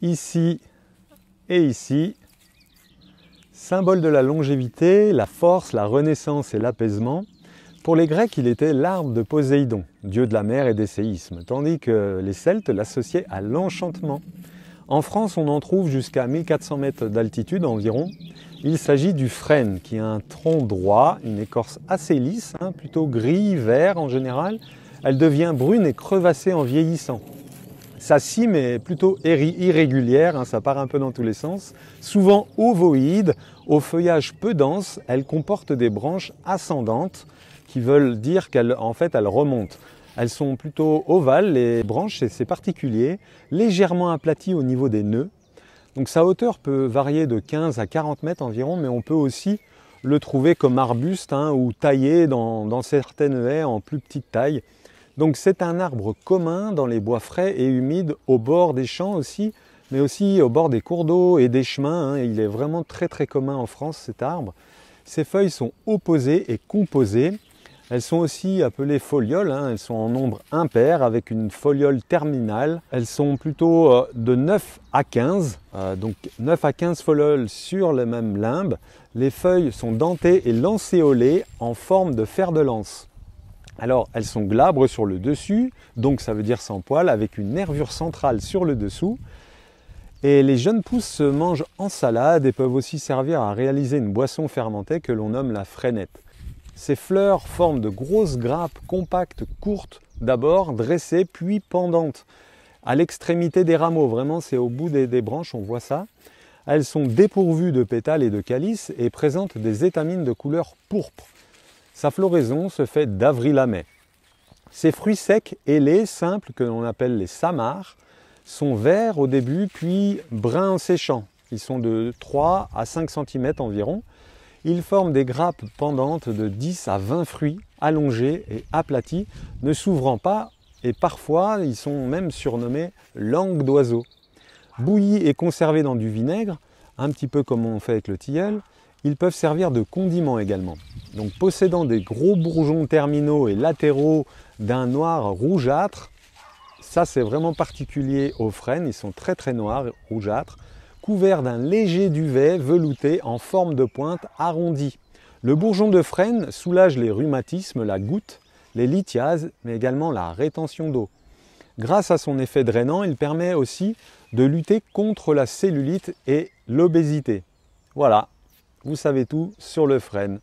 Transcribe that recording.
ici et ici. Symbole de la longévité, la force, la renaissance et l'apaisement. Pour les Grecs, il était l'arbre de Poséidon, dieu de la mer et des séismes, tandis que les Celtes l'associaient à l'enchantement. En France, on en trouve jusqu'à 1400 mètres d'altitude environ. Il s'agit du frêne, qui a un tronc droit, une écorce assez lisse, plutôt gris-vert en général. Elle devient brune et crevassée en vieillissant. Sa cime est plutôt irrégulière, ça part un peu dans tous les sens. Souvent ovoïde, au feuillage peu dense, elle comporte des branches ascendantes qui veulent dire qu'elle elle remonte. Elles sont plutôt ovales, les branches, et c'est particulier, légèrement aplaties au niveau des nœuds. Donc sa hauteur peut varier de 15 à 40 mètres environ, mais on peut aussi le trouver comme arbuste ou taillé dans certaines haies en plus petite taille. Donc c'est un arbre commun dans les bois frais et humides, au bord des champs aussi, mais aussi au bord des cours d'eau et des chemins. Il est vraiment très très commun en France, cet arbre. Ses feuilles sont opposées et composées. Elles sont aussi appelées folioles, elles sont en nombre impair avec une foliole terminale. Elles sont plutôt de 9 à 15, donc 9 à 15 folioles sur le même limbe. Les feuilles sont dentées et lancéolées en forme de fer de lance. Alors elles sont glabres sur le dessus, donc ça veut dire sans poils, avec une nervure centrale sur le dessous. Et les jeunes pousses se mangent en salade et peuvent aussi servir à réaliser une boisson fermentée que l'on nomme la frénette. Ces fleurs forment de grosses grappes compactes, courtes, d'abord dressées puis pendantes. À l'extrémité des rameaux, vraiment c'est au bout des branches, on voit ça. Elles sont dépourvues de pétales et de calices et présentent des étamines de couleur pourpre. Sa floraison se fait d'avril à mai. Ces fruits secs, ailés, simples, que l'on appelle les samars, sont verts au début puis bruns en séchant. Ils sont de 3 à 5 cm environ. Ils forment des grappes pendantes de 10 à 20 fruits, allongés et aplatis, ne s'ouvrant pas, et parfois ils sont même surnommés langue d'oiseau. Bouillis et conservés dans du vinaigre, un petit peu comme on fait avec le tilleul, ils peuvent servir de condiment également. Donc possédant des gros bourgeons terminaux et latéraux d'un noir rougeâtre, ça c'est vraiment particulier aux frênes, ils sont très très noirs, rougeâtres, couverts d'un léger duvet velouté en forme de pointe arrondie. Le bourgeon de frêne soulage les rhumatismes, la goutte, les lithiases, mais également la rétention d'eau. Grâce à son effet drainant, il permet aussi de lutter contre la cellulite et l'obésité. Voilà, vous savez tout sur le frêne.